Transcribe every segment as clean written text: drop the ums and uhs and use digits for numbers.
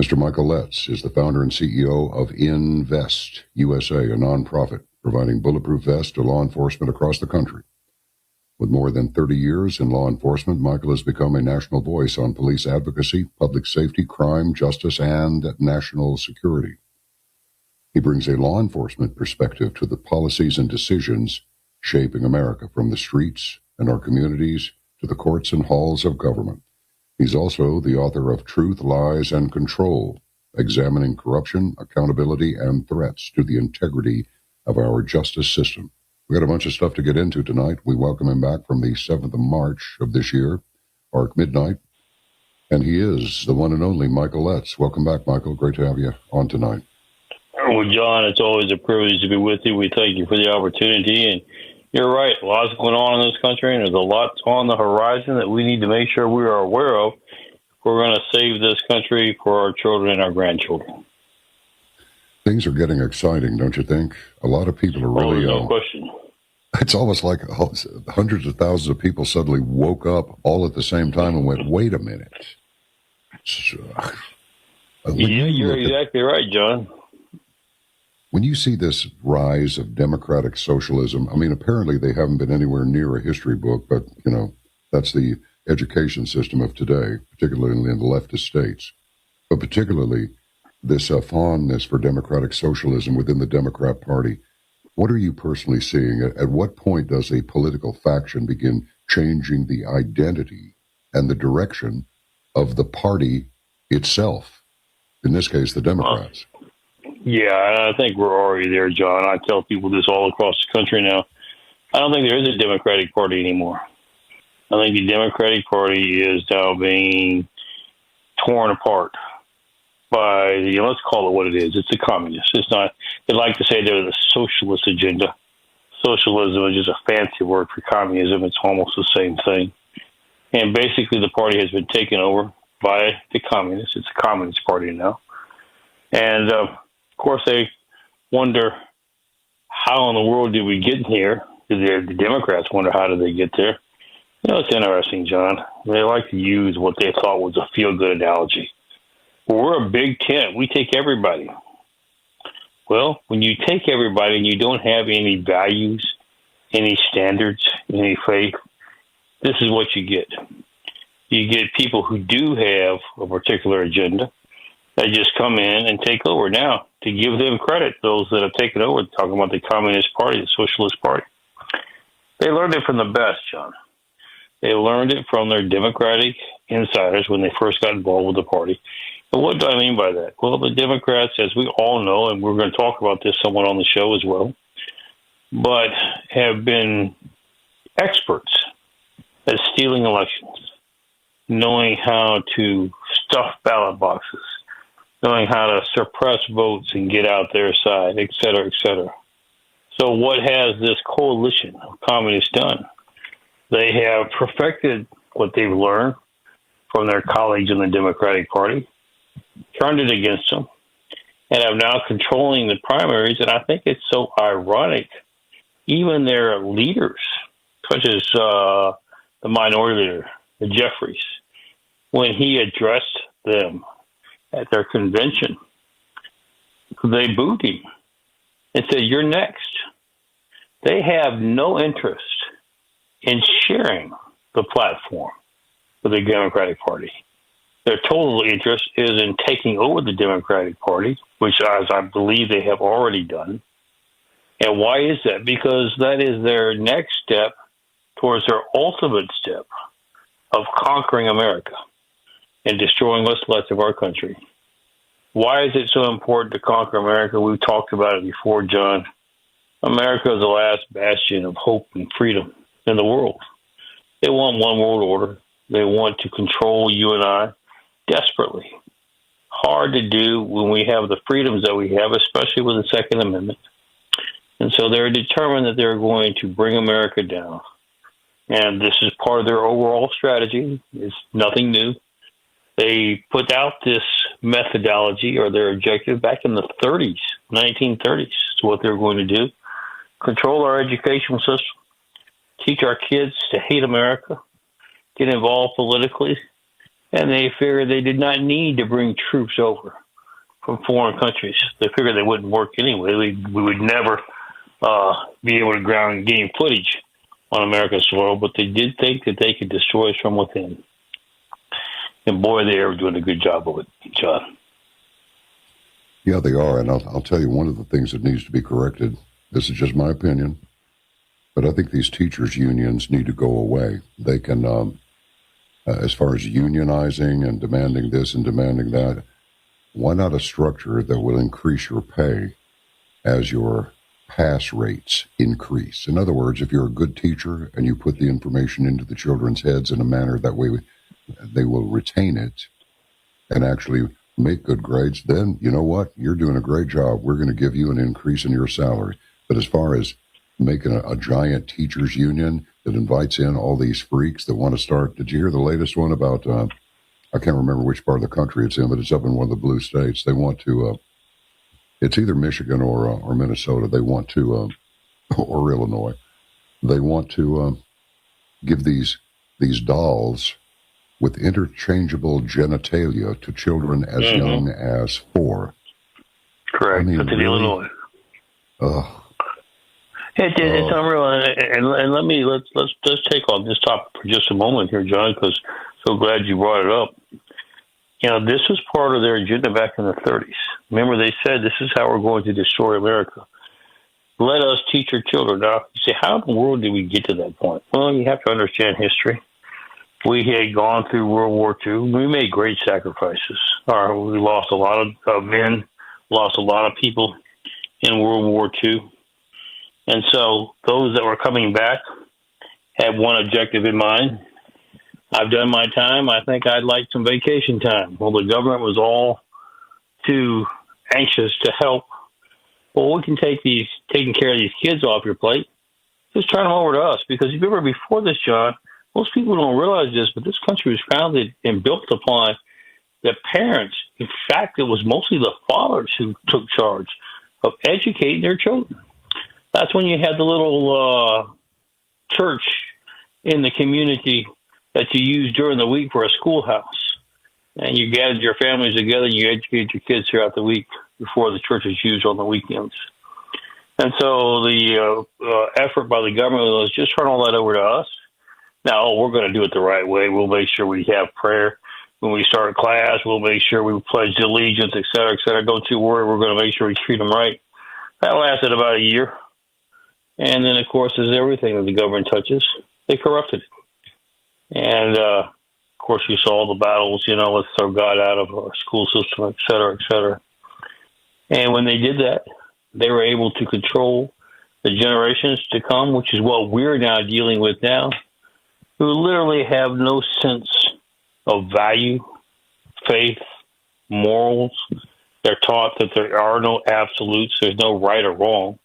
Mr. Michael Letts is the founder and CEO of Invest USA, a nonprofit providing bulletproof vests to law enforcement across the country. With more than 30 years in law enforcement, Michael has become a national voice on police advocacy, public safety, crime, justice, and national security. He brings a law enforcement perspective to the policies and decisions shaping America, from the streets and our communities to the courts and halls of government. He's also the author of Truth, Lies, and Control, examining corruption, accountability, and threats to the integrity of our justice system. We got a bunch of stuff to get into tonight. We welcome him back from the 7th of March of this year, Arc Midnight. And he is the one and only Michael Letts. Welcome back, Michael. Great to have you on tonight. Well, John, it's always a privilege to be with you. We thank you for the opportunity. And you're right. A lot's going on in this country, and there's a lot on the horizon that we need to make sure we are aware of if we're going to save this country for our children and our grandchildren. Things are getting exciting, don't you think? A lot of people are really... no question. It's almost like hundreds of thousands of people suddenly woke up all at the same time and went, wait a minute. You're exactly right, John. When you see this rise of democratic socialism, I mean, apparently they haven't been anywhere near a history book, but, you know, that's the education system of today, particularly in the leftist states. But particularly this fondness for democratic socialism within the Democrat Party. What are you personally seeing? At what point does a political faction begin changing the identity and the direction of the party itself? In this case, the Democrats. Yeah, I think we're already there, John. I tell people this all across the country now. I don't think there is a Democratic Party anymore. I think the Democratic Party is now being torn apart by let's call it what it is. It's the communists. It's not, they like to say they're the socialist agenda. Socialism is just a fancy word for communism. It's almost the same thing. And basically the party has been taken over by the communists. It's a communist party now. And, of course, they wonder, how in the world did we get here? The Democrats wonder, how did they get there? You know, it's interesting, John. They like to use what they thought was a feel-good analogy. Well, we're a big tent. We take everybody. Well, when you take everybody and you don't have any values, any standards, any faith, this is what you get. You get people who do have a particular agenda. They just come in and take over. Now, to give them credit, those that have taken over, talking about the Communist Party, the Socialist Party, they learned it from the best, John. They learned it from their Democratic insiders when they first got involved with the party. But what do I mean by that? Well, the Democrats, as we all know, and we're going to talk about this somewhat on the show as well, but have been experts at stealing elections, knowing how to stuff ballot boxes, knowing how to suppress votes and get out their side, et cetera, et cetera. So what has this coalition of communists done? They have perfected what they've learned from their colleagues in the Democratic Party, turned it against them, and are now controlling the primaries. And I think it's so ironic, even their leaders, such as the minority leader, the Jeffries, when he addressed them at their convention, they booed him and said, "You're next." They have no interest in sharing the platform with the Democratic Party. Their total interest is in taking over the Democratic Party, which, as I believe they have already done. And why is that? Because that is their next step towards their ultimate step of conquering America and destroying what's left of our country. Why is it so important to conquer America? We've talked about it before, John. America is the last bastion of hope and freedom in the world. They want one world order. They want to control you and I desperately. Hard to do when we have the freedoms that we have, especially with the Second Amendment. And so they're determined that they're going to bring America down. And this is part of their overall strategy. It's nothing new. They put out this methodology or their objective back in the 30s, 1930s. It's what they're going to do. Control our educational system. Teach our kids to hate America. Get involved politically. and they figured they did not need to bring troops over from foreign countries. They figured they wouldn't work anyway. We would never be able to ground game footage on American soil, but they did think that they could destroy us from within. And boy, they are doing a good job of it, John. Yeah, they are. And I'll tell you, one of the things that needs to be corrected, this is just my opinion, but I think these teachers' unions need to go away. They can, as far as unionizing and demanding this and demanding that, why not a structure that will increase your pay as your pass rates increase? In other words, if you're a good teacher and you put the information into the children's heads in a manner that way they will retain it and actually make good grades, then you know what? You're doing a great job. We're going to give you an increase in your salary. But as far as making a giant teachers union that invites in all these freaks that want to start, did you hear the latest one about, I can't remember which part of the country it's in, but it's up in one of the blue states. They want to, it's either Michigan or Minnesota. They want to, or Illinois. They want to give these dolls with interchangeable genitalia to children as young as 4. Correct. I mean, really? Illinois. It's unreal. And let's take on this topic for just a moment here, John, because so glad you brought it up. You know, this was part of their agenda back in the 30s. Remember, they said this is how we're going to destroy America. Let us teach our children. Now, you say, how in the world did we get to that point? Well, you have to understand history. We had gone through World War II. We made great sacrifices. We lost a lot of men, lost a lot of people in World War II. And so those that were coming back had one objective in mind. I've done my time. I think I'd like some vacation time. Well, the government was all too anxious to help. Well, we can taking care of these kids off your plate. Just turn them over to us. Because if you remember before this, John, most people don't realize this, but this country was founded and built upon the parents. In fact, it was mostly the fathers who took charge of educating their children. That's when you had the little church in the community that you used during the week for a schoolhouse. And you gathered your families together and you educated your kids throughout the week before the church was used on the weekends. And so the effort by the government was just turn all that over to us. Now, we're going to do it the right way. We'll make sure we have prayer when we start class. We'll make sure we pledge allegiance, et cetera, et cetera. Don't you worry. We're going to make sure we treat them right. That lasted about a year. And then, of course, as everything that the government touches, they corrupted it. And, of course, you saw the battles, let's throw God out of our school system, et cetera, et cetera. And when they did that, they were able to control the generations to come, which is what we're now dealing with now, who literally have no sense of value, faith, morals. They're taught that there are no absolutes. There's no right or wrong.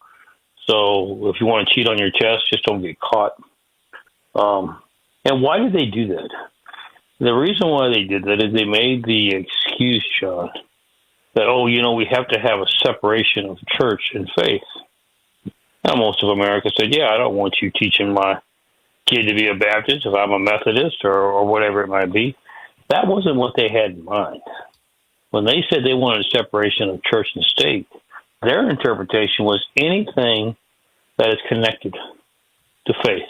So if you want to cheat on your test, just don't get caught. And why did they do that? The reason why they did that is they made the excuse, John, that, we have to have a separation of church and faith. Now, most of America said, yeah, I don't want you teaching my kid to be a Baptist if I'm a Methodist or whatever it might be. That wasn't what they had in mind. When they said they wanted a separation of church and state, their interpretation was anything that is connected to faith.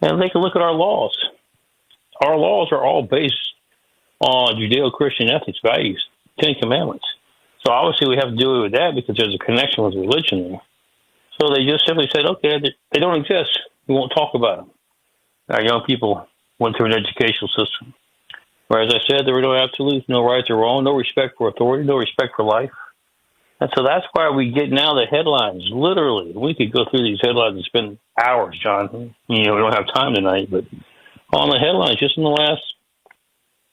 And they can look at our laws. Our laws are all based on Judeo-Christian ethics, values, 10 Commandments. So obviously we have to do it with that because there's a connection with religion there. So they just simply said, okay, they don't exist. We won't talk about them. Our young people went through an educational system where, as I said, there were no absolutes, no rights or wrong, no respect for authority, no respect for life. And so that's why we get now the headlines. Literally, we could go through these headlines and spend hours, John. We don't have time tonight, but on the headlines, just in the last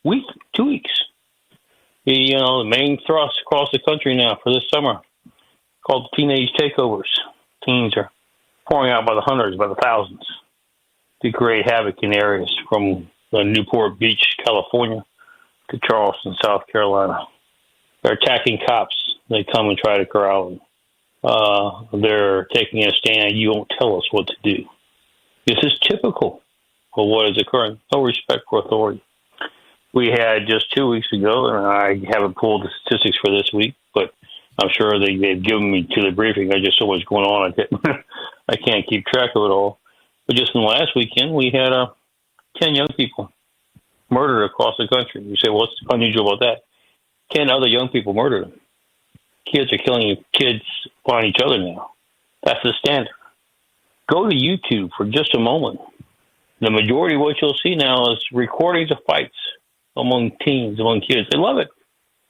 week, 2 weeks, the main thrust across the country now for this summer called teenage takeovers. Teens are pouring out by the hundreds, by the thousands, to create havoc in areas from Newport Beach, California, to Charleston, South Carolina. They're attacking cops. They come and try to corral them. They're taking a stand. You won't tell us what to do. This is typical of what is occurring. No respect for authority. we had just 2 weeks ago, and I haven't pulled the statistics for this week, but I'm sure they've given me to the briefing. There's just so much going on, I can't keep track of it all. But just in the last weekend, we had 10 young people murdered across the country. You say, what's unusual about that? 10 other young people murdered. Kids are killing kids on each other now. That's the standard. Go to YouTube for just a moment. The majority of what you'll see now is recordings of fights among teens, among kids. They love it.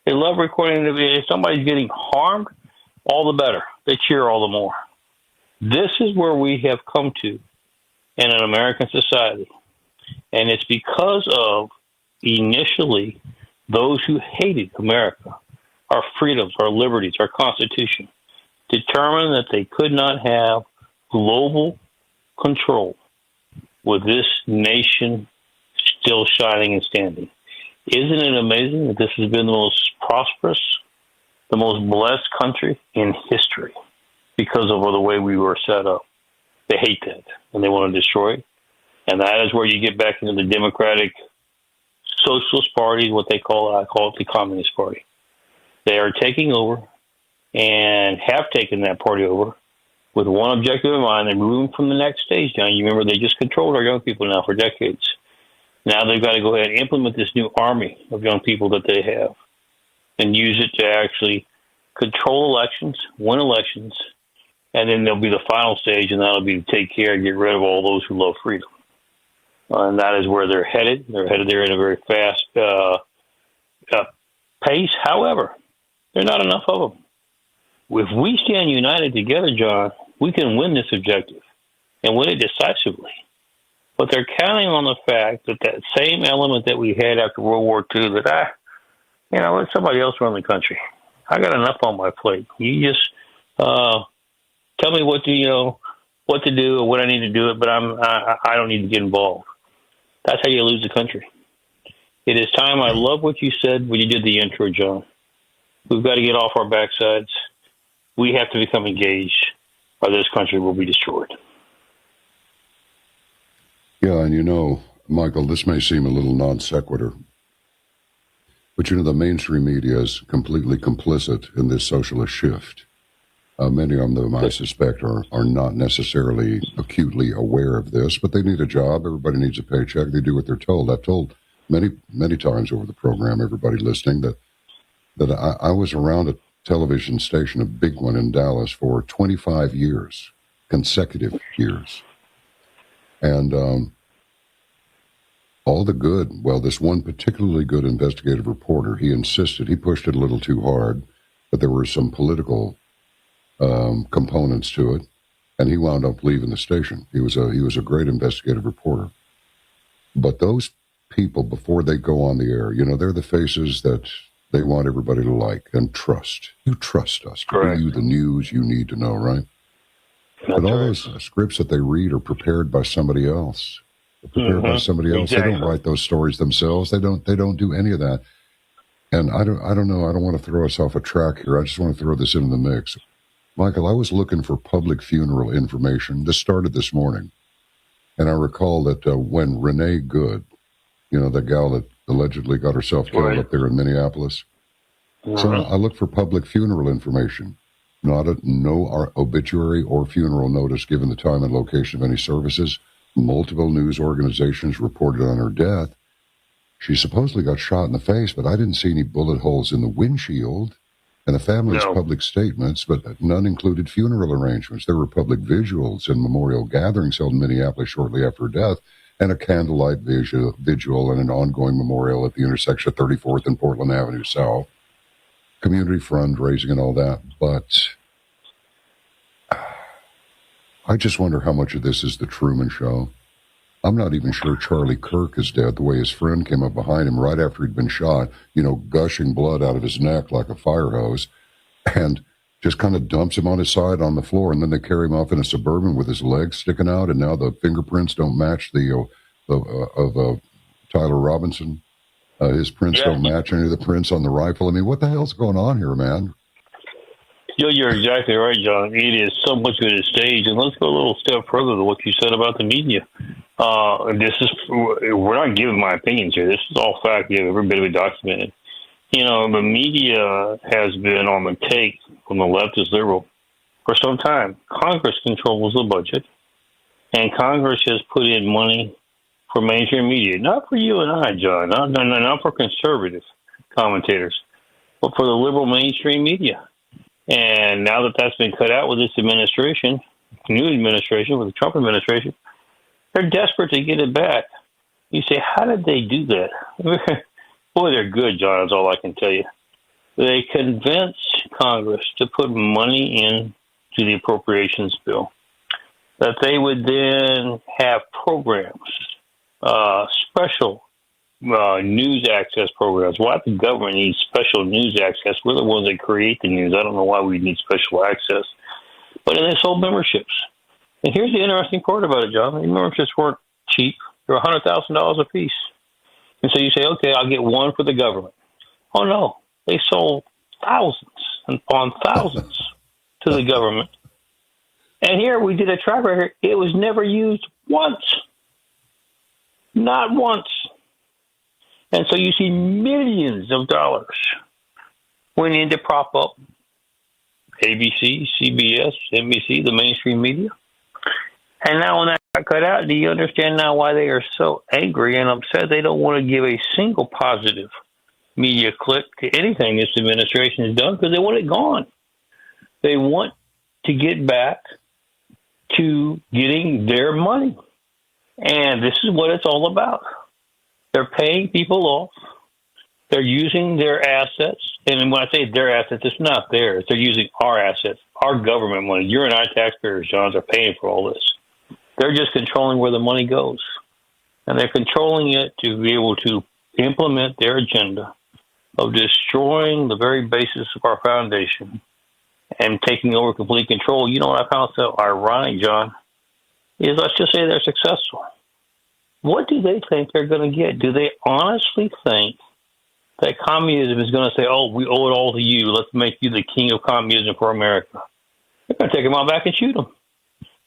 They love recording. If somebody's getting harmed, all the better. They cheer all the more. This is where we have come to in an American society. And it's because of, initially, those who hated America, our freedoms, our liberties, our Constitution, determined that they could not have global control with this nation still shining and standing. Isn't it amazing that this has been the most prosperous, the most blessed country in history because of the way we were set up? They hate that, and they want to destroy it. And that is where you get back into the Democratic Socialist Party, what they call it. I call it the Communist Party. They are taking over and have taken that party over with one objective in mind. They're moving from the next stage down. You remember they just controlled our young people now for decades. Now they've got to go ahead and implement this new army of young people that they have and use it to actually control elections, win elections, and then there'll be the final stage, and that'll be to take care and get rid of all those who love freedom. And that is where they're headed. They're headed there in a very fast pace. However, there are not enough of them. If we stand united together, John, we can win this objective and win it decisively. But they're counting on the fact that that same element that we had after World War II, that let somebody else run the country. I got enough on my plate. You just tell me what to do or what I need to do it, but I don't need to get involved. That's how you lose the country. It is time. I love what you said when you did the intro, John. We've got to get off our backsides. We have to become engaged, or this country will be destroyed. Yeah, and Michael, this may seem a little non sequitur, but the mainstream media is completely complicit in this socialist shift. Many of them, I suspect, are not necessarily acutely aware of this, but they need a job. Everybody needs a paycheck. They do what they're told. I've told many times over the program, everybody listening, that I was around a television station, a big one in Dallas, for 25 years, consecutive years. And all the good, this one particularly good investigative reporter, he pushed it a little too hard, but there were some political components to it, and he wound up leaving the station. He was a great investigative reporter. But those people, before they go on the air, they're the faces that they want everybody to like and trust. You trust us to bring you the news you need to know, right? But all those scripts that they read are prepared by somebody else. They're prepared by somebody else. Exactly. They don't write those stories themselves. They don't do any of that. And I don't know. I don't want to throw us off a track here. I just want to throw this into the mix. Michael, I was looking for public funeral information. This started this morning. And I recall that when Renee Good, the gal that allegedly got herself killed up there in Minneapolis. So I looked for public funeral information. No obituary or funeral notice given the time and location of any services. Multiple news organizations reported on her death. She supposedly got shot in the face, but I didn't see any bullet holes in the windshield. And the family's public statements, but none included funeral arrangements. There were public visuals and memorial gatherings held in Minneapolis shortly after her death, and a candlelight vigil and an ongoing memorial at the intersection of 34th and Portland Avenue South. Community fundraising and all that. But I just wonder how much of this is the Truman Show. I'm not even sure Charlie Kirk is dead, the way his friend came up behind him right after he'd been shot, gushing blood out of his neck like a fire hose, and just kind of dumps him on his side on the floor, and then they carry him off in a Suburban with his legs sticking out, and now the fingerprints don't match the of Tyler Robinson. His prints don't match any of the prints on the rifle. I mean, what the hell's going on here, man? You're exactly right, John. It is so much of a stage, and let's go a little step further to what you said about the media. We're not giving my opinions here. This is all fact. Every bit of it documented. The media has been on the take from the leftist liberal for some time. Congress controls the budget, and Congress has put in money for mainstream media, not for you and I, John, not for conservative commentators, but for the liberal mainstream media. And now that that's been cut out with this administration, new administration, with the Trump administration, they're desperate to get it back. You say, how did they do that? Boy, they're good, John, is all I can tell you. They convinced Congress to put money into the appropriations bill, that they would then have programs, special news access programs. Why the government needs special news access? We're the ones that create the news. I don't know why we need special access. But then they sold memberships. And here's the interesting part about it, John. The memberships weren't cheap. They were $100,000 a piece. And so you say, okay, I'll get one for the government. Oh, no. They sold thousands upon thousands to the government. And here we did a track record. It was never used once. Not once. And so you see millions of dollars went in to prop up ABC, CBS, NBC, the mainstream media. And now when that got cut out, do you understand now why they are so angry and upset? They don't want to give a single positive media clip to anything this administration has done because they want it gone. They want to get back to getting their money. And this is what it's all about. They're paying people off. They're using their assets. And when I say their assets, it's not theirs. They're using our assets, our government money. You and I, taxpayers, John, are paying for all this. They're just controlling where the money goes. And they're controlling it to be able to implement their agenda of destroying the very basis of our foundation and taking over complete control. You know what I found so ironic, John, is let's just say they're successful. What do they think they're going to get? Do they honestly think that communism is going to say, oh, we owe it all to you. Let's make you the king of communism for America? They're going to take them out back and shoot them.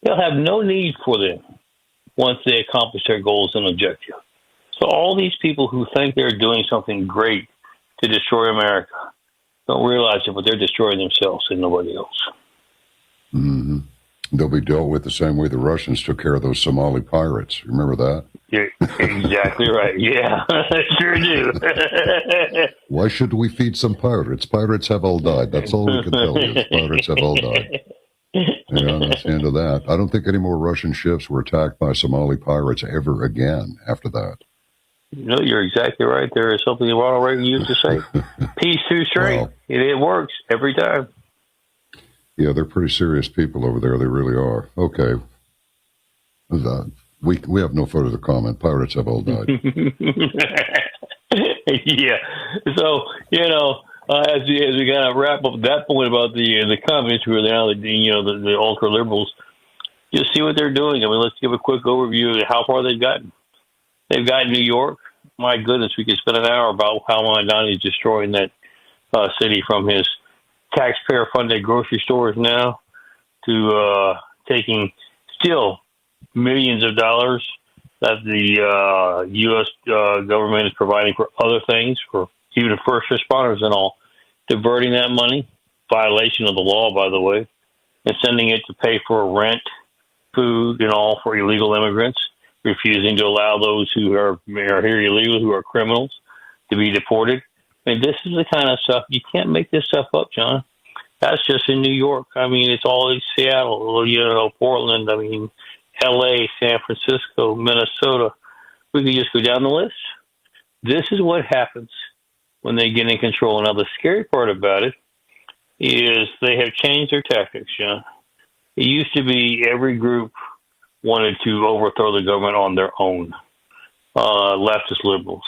They'll have no need for them once they accomplish their goals and objectives. So all these people who think they're doing something great to destroy America don't realize it, but they're destroying themselves and nobody else. Mm-hmm. They'll be dealt with the same way the Russians took care of those Somali pirates. Remember that? You're exactly right. Yeah, sure do. Why should we feed some pirates? Pirates have all died. That's all we can tell you. Pirates have all died. Yeah, that's the end of that. I don't think any more Russian ships were attacked by Somali pirates ever again after that. No, you're exactly right. There is something Ronald Reagan used to say. Peace through strength. Wow. It works every time. Yeah, they're pretty serious people over there. They really are. Okay. We have no further comment. Pirates have all died. Yeah. So, as we kind of wrap up that point about the communists who are now the ultra liberals, just see what they're doing. I mean, let's give a quick overview of how far they've gotten. They've got New York. My goodness, we could spend an hour about how Mondani is destroying that city, from his taxpayer-funded grocery stores now to taking still millions of dollars that the U.S. Government is providing for other things, for even first responders and all, diverting that money, violation of the law, by the way, and sending it to pay for rent, food, and all for illegal immigrants, refusing to allow those who are here illegally, who are criminals, to be deported. I mean, this is the kind of stuff, you can't make this stuff up, John. That's just in New York. I mean, it's all in Seattle, Portland, I mean, L.A., San Francisco, Minnesota. We can just go down the list. This is what happens when they get in control. Now, the scary part about it is they have changed their tactics, John. It used to be every group wanted to overthrow the government on their own. Leftist liberals,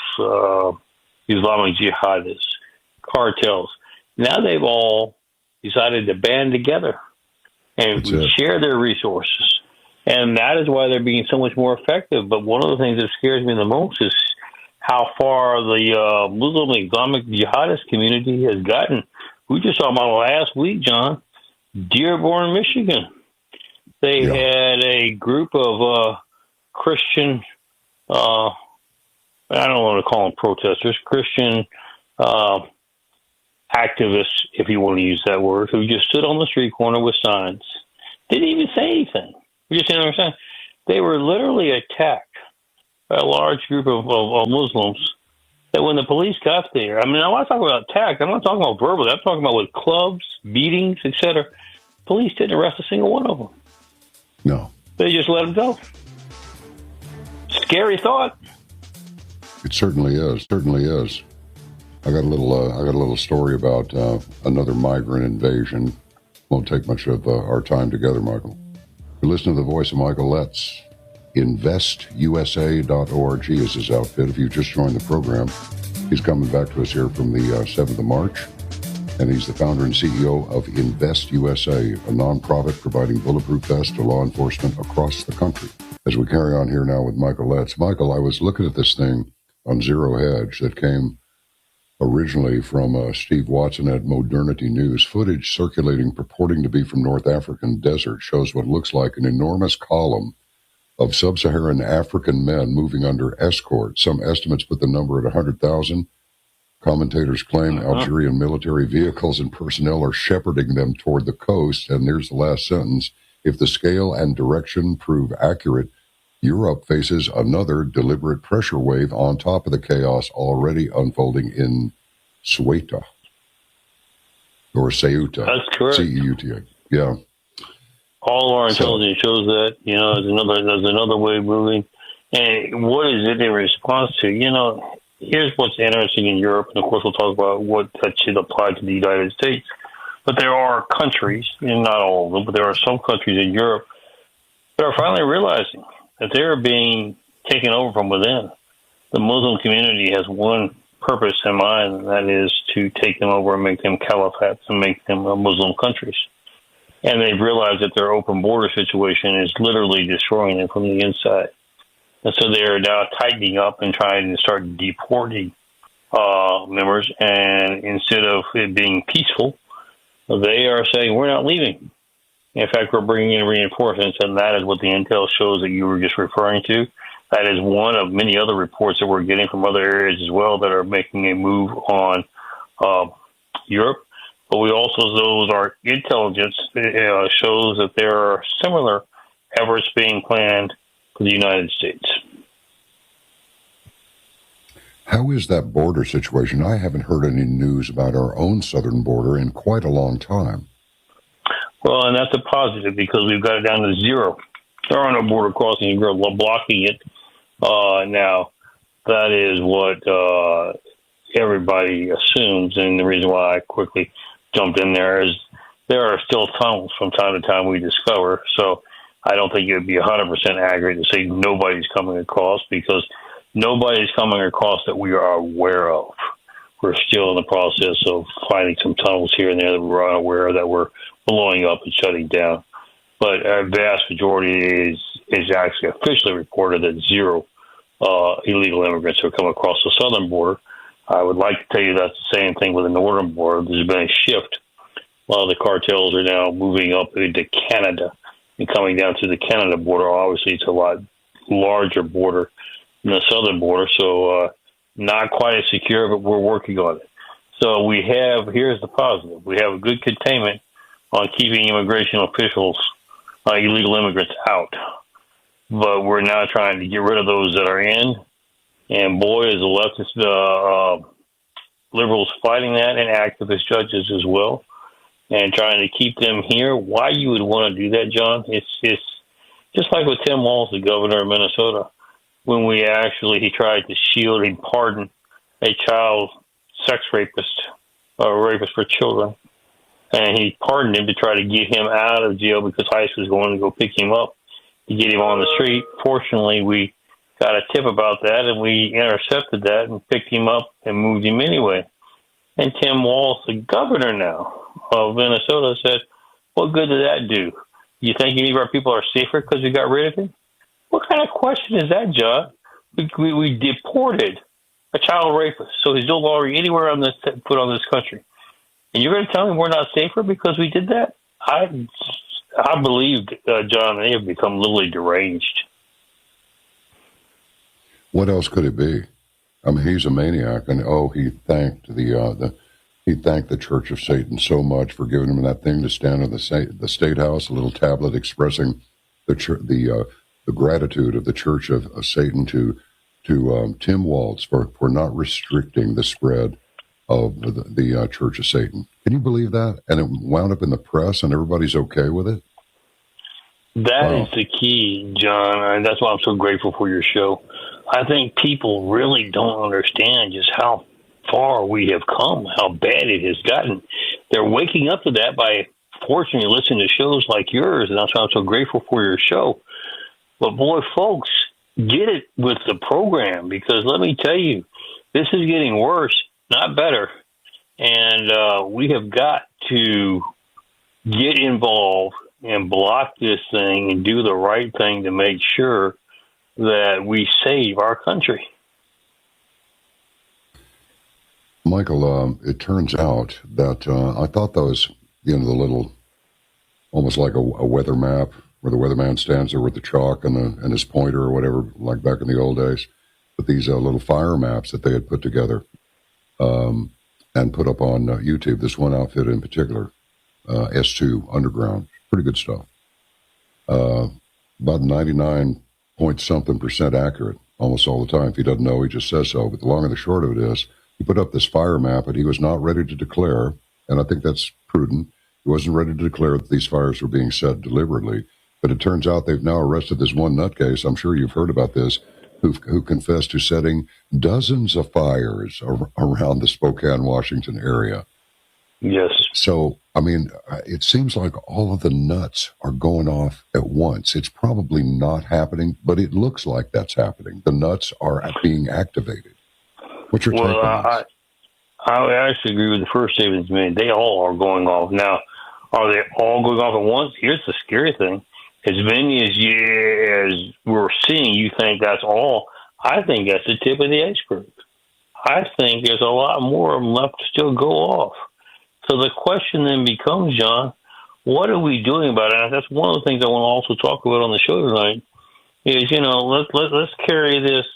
Islamic jihadists, cartels. Now they've all decided to band together and share their resources. And that is why they're being so much more effective. But one of the things that scares me the most is how far the Muslim Islamic jihadist community has gotten. We just saw about last week, John, Dearborn, Michigan. They had a group of Christian, I don't want to call them protesters, Christian activists, if you want to use that word, who just stood on the street corner with signs. Didn't even say anything. You just didn't understand. They were literally attacked by a large group of Muslims that when the police got there, I mean, I'm not talking about attack. I'm not talking about verbally. I'm talking about with clubs, beatings, etc. Police didn't arrest a single one of them. No. They just let them go. Scary thought. It certainly is. Certainly is. I got a little story about another migrant invasion. Won't take much of our time together, Michael. You're listening to the voice of Michael Letts. InvestUSA.org is his outfit. If you just joined the program, he's coming back to us here from the 7th of March. And he's the founder and CEO of Invest USA, a nonprofit providing bulletproof vests to law enforcement across the country. As we carry on here now with Michael Letts. Michael, I was looking at this thing on Zero Hedge that came originally from Steve Watson at Modernity News. Footage circulating purporting to be from North African desert shows what looks like an enormous column of sub-Saharan African men moving under escort. Some estimates put the number at 100,000. Commentators claim Algerian military vehicles and personnel are shepherding them toward the coast. And here's the last sentence. If the scale and direction prove accurate, Europe faces another deliberate pressure wave on top of the chaos already unfolding in Ceuta. Or Ceuta. That's correct. C-E-U-T-A. Yeah. All of our intelligence shows that, there's another way of moving. And what is it in response to? Here's what's interesting in Europe, and of course we'll talk about what that should apply to the United States. But there are countries, and not all of them, but there are some countries in Europe that are finally realizing that they're being taken over from within. The Muslim community has one purpose in mind, and that is to take them over and make them caliphates and make them Muslim countries. And they've realized that their open border situation is literally destroying them from the inside. And so they're now tightening up and trying to start deporting members. And instead of it being peaceful, they are saying, we're not leaving. In fact, we're bringing in reinforcements, and that is what the intel shows that you were just referring to. That is one of many other reports that we're getting from other areas as well that are making a move on Europe. But we also, those our intelligence shows that there are similar efforts being planned for the United States. How is that border situation? I haven't heard any news about our own southern border in quite a long time. Well, and that's a positive because we've got it down to zero. There are no border crossings. We're blocking it now. That is what everybody assumes, and the reason why I quickly jumped in there is there are still tunnels from time to time we discover. So I don't think it would be 100% accurate to say nobody's coming across because nobody's coming across that we are aware of. We're still in the process of finding some tunnels here and there that we're unaware of that we're blowing up and shutting down. But a vast majority is actually officially reported that zero illegal immigrants have come across the southern border. I would like to tell you that's the same thing with the northern border. There's been a shift. A lot of the cartels are now moving up into Canada and coming down to the Canada border. Obviously, it's a lot larger border than the southern border, so not quite as secure, but we're working on it. So here's the positive. We have a good containment on keeping immigration officials, illegal immigrants out. But we're now trying to get rid of those that are in. And boy, is the leftist liberals fighting that, and activist judges as well, and trying to keep them here. Why you would want to do that, John? It's just like with Tim Walz, the governor of Minnesota, when he tried to shield and pardon a child sex rapist or rapist for children. And he pardoned him to try to get him out of jail because ICE was going to go pick him up to get him on the street. Fortunately, we got a tip about that, and we intercepted that and picked him up and moved him anyway. And Tim Walz, the governor now of Minnesota, said, what good did that do? You think any of our people are safer because we got rid of him? What kind of question is that, John? We deported a child rapist, so he's no longer anywhere on this put on this country. And you're going to tell me we're not safer because we did that? I believe, John, they have become literally deranged. What else could it be? I mean, he's a maniac, and he thanked he thanked the Church of Satan so much for giving him that thing to stand in the State House, a little tablet expressing the gratitude of the Church of Satan to Tim Waltz for not restricting the spread of the Church of Satan. Can you believe that? And it wound up in the press, and everybody's okay with it. That is the key, John, and that's why I'm so grateful for your show. I think people really don't understand just how far we have come, how bad it has gotten. They're waking up to that by fortunately listening to shows like yours, and that's why I'm so grateful for your show. But boy, folks, get it with the program, because let me tell you, this is getting worse, not better. And we have got to get involved and block this thing and do the right thing to make sure that we save our country. Michael, it turns out that I thought those, the little, almost like a weather map, where the weatherman stands there with the chalk and his pointer or whatever, like back in the old days. But these little fire maps that they had put together and put up on YouTube. This one outfit in particular, S2 Underground, pretty good stuff. About 99-point-something% accurate almost all the time. If he doesn't know, he just says so. But the long and the short of it is, he put up this fire map, and he was not ready to declare, and I think that's prudent. He wasn't ready to declare that these fires were being set deliberately. But it turns out they've now arrested this one nutcase, I'm sure you've heard about this, who confessed to setting dozens of fires around the Spokane, Washington area. Yes. So, I mean, it seems like all of the nuts are going off at once. It's probably not happening, but it looks like that's happening. The nuts are being activated. What's your take on this? I actually agree with the first statement you made. They all are going off. Now, are they all going off at once? Here's the scary thing. As many as we're seeing, you think that's all. I think that's the tip of the iceberg. I think there's a lot more of them left to still go off. So the question then becomes, John, what are we doing about it? And that's one of the things I want to also talk about on the show tonight is, let's carry this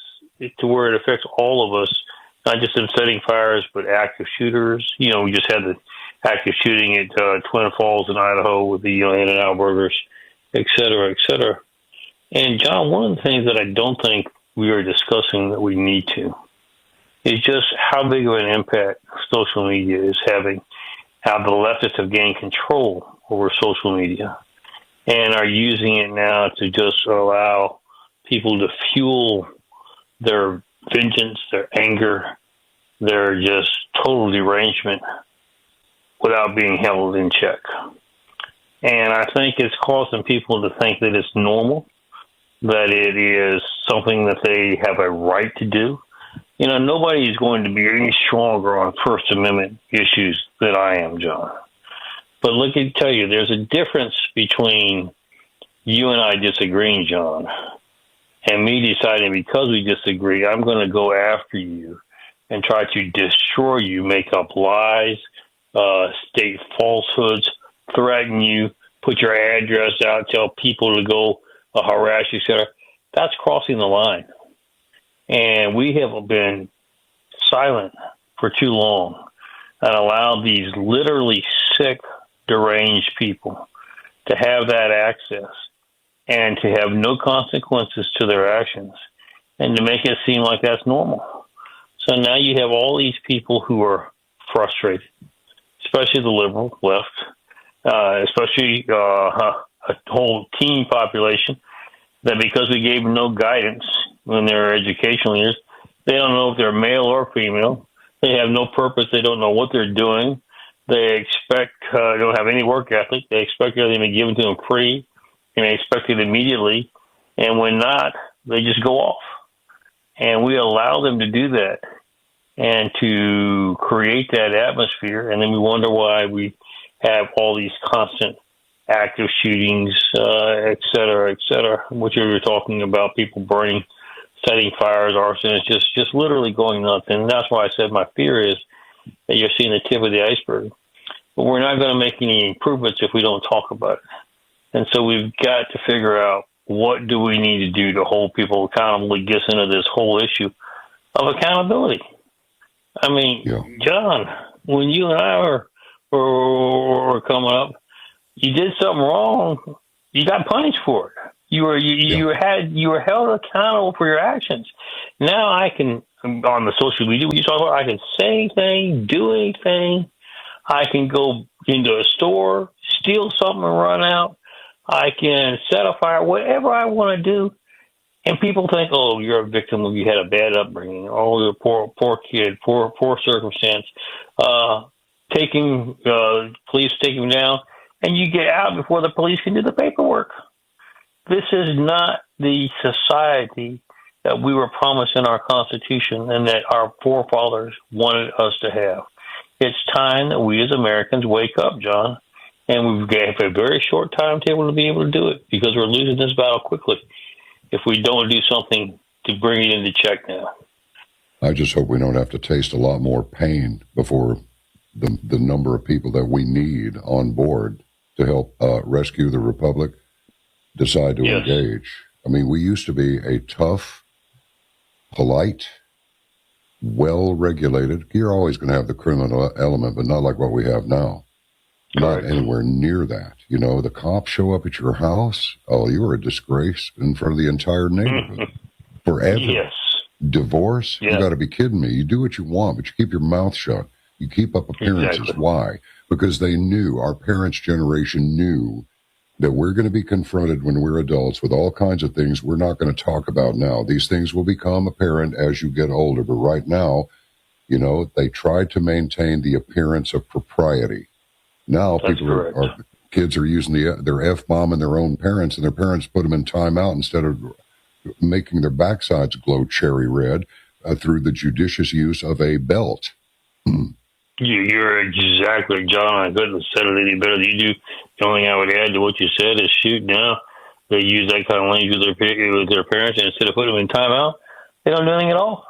to where it affects all of us, not just in setting fires, but active shooters. We just had the active shooting at Twin Falls in Idaho with the In-N-Out burgers, et cetera, et cetera. And, John, one of the things that I don't think we are discussing that we need to is just how big of an impact social media is having, how the leftists have gained control over social media and are using it now to just allow people to fuel their vengeance, their anger, their just total derangement without being held in check. And I think it's causing people to think that it's normal, that it is something that they have a right to do. Nobody is going to be any stronger on First Amendment issues than I am, John. But let me tell you, there's a difference between you and I disagreeing, John, and me deciding because we disagree, I'm going to go after you and try to destroy you, make up lies, state falsehoods, threaten you, put your address out, tell people to go harass you, etc. That's crossing the line. And we have been silent for too long and allowed these literally sick, deranged people to have that access and to have no consequences to their actions and to make it seem like that's normal. So now you have all these people who are frustrated, especially the liberal left, especially a whole teen population, that because we gave them no guidance when they're educational leaders, they don't know if they're male or female. They have no purpose. They don't know what they're doing. They expect, they don't have any work ethic. They expect everything to be given to them free, and they expect it immediately. And when not, they just go off. And we allow them to do that and to create that atmosphere. And then we wonder why we have all these constant active shootings, et cetera, which you were talking about, people burning, setting fires, arson. It's just literally going nuts. And that's why I said my fear is that you're seeing the tip of the iceberg. But we're not going to make any improvements if we don't talk about it. And so we've got to figure out what do we need to do to hold people accountable? It gets into this whole issue of accountability. I mean, John, when you and I were coming up, you did something wrong, you got punished for it. You were held accountable for your actions. Now I can, on the social media, when you talk about, I can say anything, do anything. I can go into a store, steal something and run out. I can set a fire, whatever I want to do. And people think, oh, you're a victim of, you had a bad upbringing. Oh, you're a poor kid, poor circumstance. Police take you down, and you get out before the police can do the paperwork. This is not the society that we were promised in our Constitution and that our forefathers wanted us to have. It's time that we as Americans wake up, John, and we've got a very short timetable to be able to do it because we're losing this battle quickly if we don't do something to bring it into check now. I just hope we don't have to taste a lot more pain before the number of people that we need on board to help rescue the Republic decide to engage. I mean, we used to be a tough, polite, well-regulated. You're always going to have the criminal element, but not like what we have now. Not anywhere near that. You know, the cops show up at your house. Oh, you're a disgrace in front of the entire neighborhood. Forever. Yes. Divorce? You got to be kidding me. You do what you want, but you keep your mouth shut. You keep up appearances. Exactly. Why? Because they knew, our parents' generation knew that we're going to be confronted when we're adults with all kinds of things we're not going to talk about now. These things will become apparent as you get older. But right now, you know, they tried to maintain the appearance of propriety. Now kids are using their F-bomb and their own parents, and their parents put them in timeout instead of making their backsides glow cherry red through the judicious use of a belt. You're exactly, John. I couldn't have said it any better than you do. The only thing I would add to what you said is, shoot, now they use that kind of language with their parents, and instead of putting them in timeout, they don't do anything at all.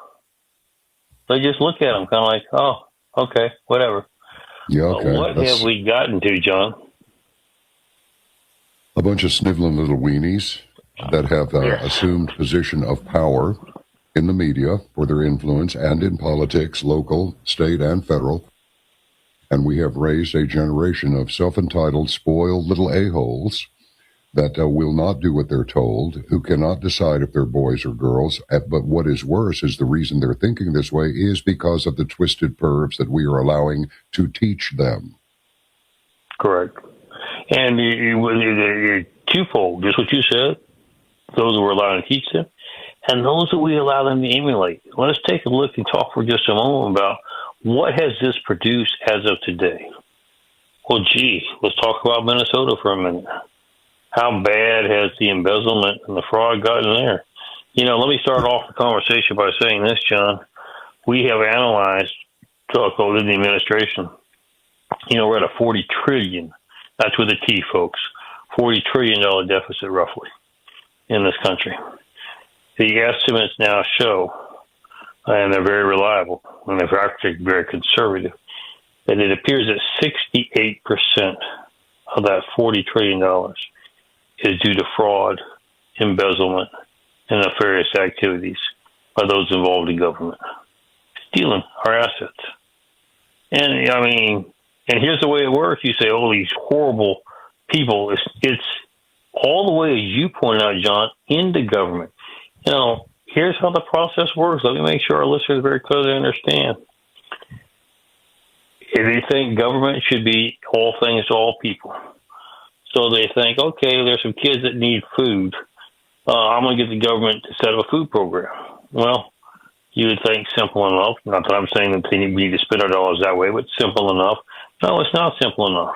They just look at them kind of like, oh, okay, whatever. Yeah, okay. What have we gotten to, John? A bunch of sniveling little weenies that have assumed position of power in the media for their influence and in politics, local, state, and federal. And we have raised a generation of self-entitled, spoiled little a-holes that will not do what they're told, who cannot decide if they're boys or girls. But what is worse is the reason they're thinking this way is because of the twisted pervs that we are allowing to teach them. Correct. And twofold, just what you said, those that we're allowing to teach them, and those that we allow them to emulate. Let us take a look and talk for just a moment about what has this produced as of today. Well, gee, let's talk about Minnesota for a minute. How bad has the embezzlement and the fraud gotten there? You know, let me start off the conversation by saying this, John. We have analyzed, in the administration, you know, we're at a $40 trillion, that's with a T, folks, $40 trillion deficit roughly in this country. The estimates now show, and they're very reliable, and they're actually very conservative, that it appears that 68% of that $40 trillion is due to fraud, embezzlement, and nefarious activities by those involved in government, stealing our assets. And, I mean, and here's the way it works. You say, oh, these horrible people. It's all the way, as you pointed out, John, into government. You know, here's how the process works. Let me make sure our listeners very clearly understand. They think government should be all things to all people. So they think, okay, there's some kids that need food. I'm going to get the government to set up a food program. Well, you would think simple enough. Not that I'm saying that we need to spend our dollars that way, but simple enough. No, it's not simple enough.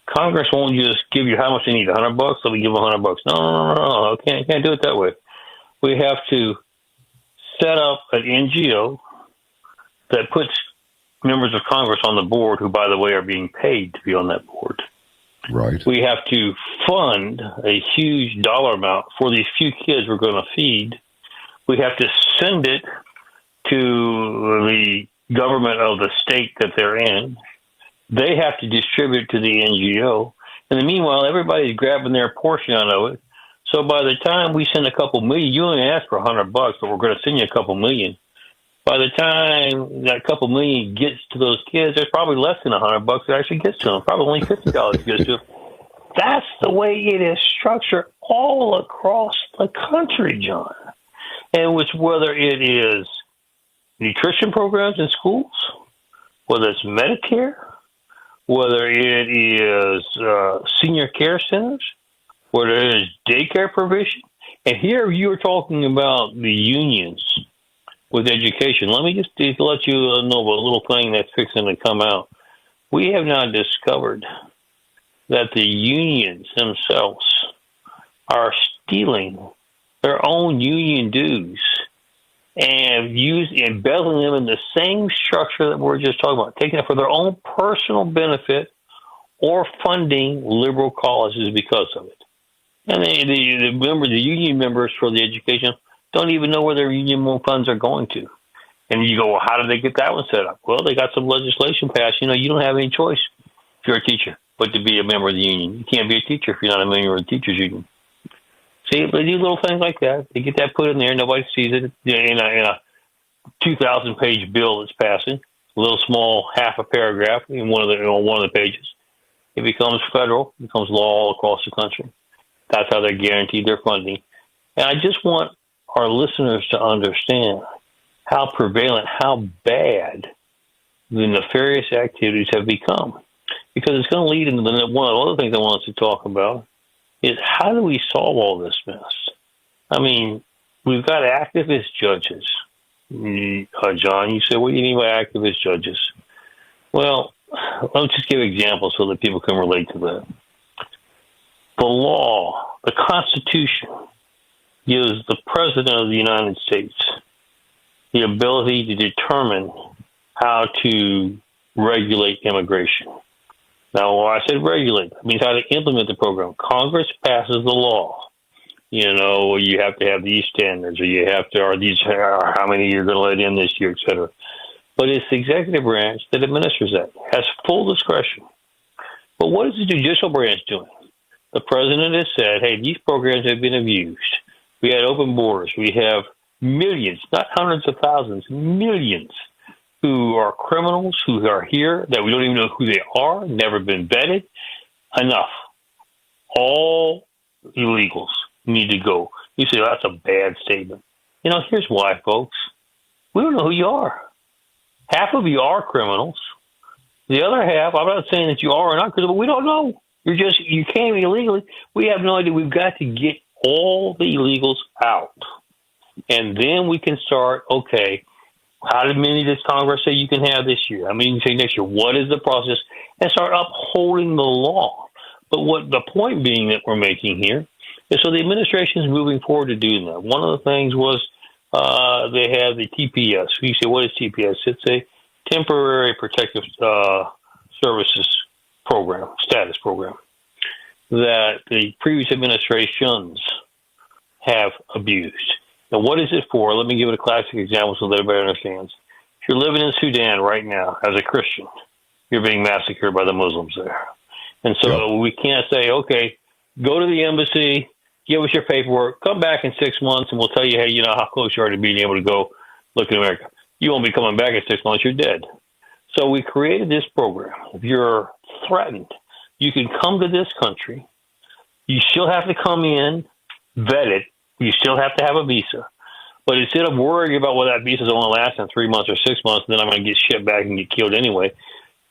Congress won't just give you how much they need, $100. Let me give them $100. No. Can't do it that way. We have to set up an NGO that puts members of Congress on the board, who, by the way, are being paid to be on that board. Right. We have to fund a huge dollar amount for these few kids we're going to feed. We have to send it to the government of the state that they're in. They have to distribute to the NGO. And meanwhile, everybody's grabbing their portion out of it. So by the time we send a couple million, you only ask for $100, but we're going to send you a couple million. By the time that couple million gets to those kids, there's probably less than $100 that actually gets to them. Probably only $50 gets to them. That's the way it is structured all across the country, John. And which, whether it is nutrition programs in schools, whether it's Medicare, whether it is senior care centers, whether it is daycare provision. And here you are talking about the unions with education. Let me just let you know about a little thing that's fixing to come out. We have now discovered that the unions themselves are stealing their own union dues and embezzling them in the same structure that we're just talking about, taking it for their own personal benefit or funding liberal colleges because of it. And the union members for the education don't even know where their union funds are going to. And you go, well, how did they get that one set up? Well, they got some legislation passed. You don't have any choice if you're a teacher but to be a member of the union. You can't be a teacher if you're not a member of the teachers union. See, they do little things like that. They get that put in there. Nobody sees it in a 2,000-page bill that's passing. A little small half a paragraph in one of the pages. It becomes federal. It becomes law all across the country. That's how they're guaranteed their funding. And I just want our listeners to understand how prevalent, how bad the nefarious activities have become. Because it's going to lead into one of the other things I want us to talk about is how do we solve all this mess? I mean, we've got activist judges. John, you said, what do you mean by activist judges? Well, let me just give examples so that people can relate to that. The law, the Constitution, gives the President of the United States the ability to determine how to regulate immigration. Now, when I said regulate, that means how to implement the program. Congress passes the law. You have to have these standards, or you have to, how many you're going to let in this year, et cetera. But it's the executive branch that administers that, has full discretion. But what is the judicial branch doing? The president has said, hey, these programs have been abused. We had open borders. We have millions, not hundreds of thousands, millions who are criminals, who are here, that we don't even know who they are, never been vetted. Enough. All illegals need to go. You say, that's a bad statement. Here's why, folks. We don't know who you are. Half of you are criminals. The other half, I'm not saying that you are or not, because we don't know. You came illegally. We have no idea. We've got to get all the illegals out. And then we can start, okay, how many does Congress say you can have this year? How many you can say next year? What is the process? And start upholding the law. But what the point being that we're making here is so the administration is moving forward to do that. One of the things was they have the TPS. You say, what is TPS? It's a temporary protective services program, status program, that the previous administrations have abused. Now, what is it for? Let me give it a classic example so that everybody understands. If you're living in Sudan right now as a Christian, you're being massacred by the Muslims there. And so we can't say, okay, go to the embassy, give us your paperwork, come back in 6 months, and we'll tell you, hey, how close you are to being able to go look at America. You won't be coming back in 6 months, you're dead. So we created this program. If you're threatened, you can come to this country. You still have to come in, vetted. You still have to have a visa. But instead of worrying about whether that visa is only lasting 3 months or 6 months, and then I'm going to get shipped back and get killed anyway,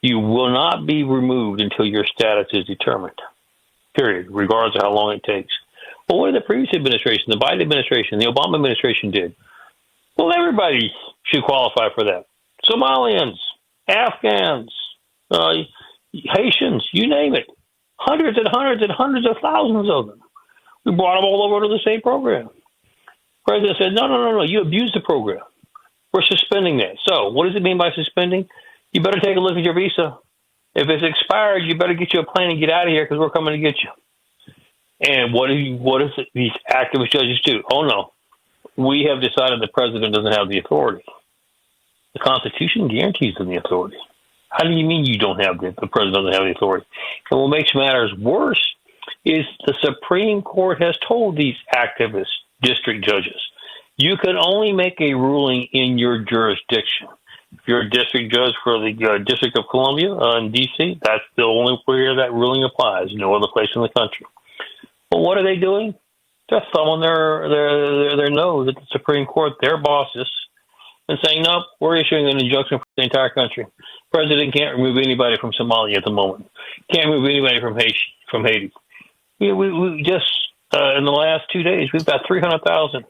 you will not be removed until your status is determined, period, regardless of how long it takes. Well, what did the previous administration, the Biden administration, the Obama administration did? Well, everybody should qualify for that. Somalians, Afghans, Haitians, you name it. Hundreds and hundreds and hundreds of thousands of them. We brought them all over to the same program. The president said, no, you abused the program. We're suspending that. So what does it mean by suspending? You better take a look at your visa. If it's expired, you better get you a plane and get out of here because we're coming to get you. And what does these activist judges do? Oh, no. We have decided the president doesn't have the authority. The Constitution guarantees them the authority. How do you mean you don't have the president doesn't have the authority? And what makes matters worse is the Supreme Court has told these activist district judges, you can only make a ruling in your jurisdiction. If you're a district judge for the District of Columbia in D.C., that's the only where that ruling applies, no other place in the country. But what are they doing? They're thumbing their nose at the Supreme Court, their bosses, and saying, no, we're issuing an injunction for the entire country. President can't remove anybody from Somalia at the moment. Can't remove anybody from Haiti. We just, in the last 2 days, we've got 300,000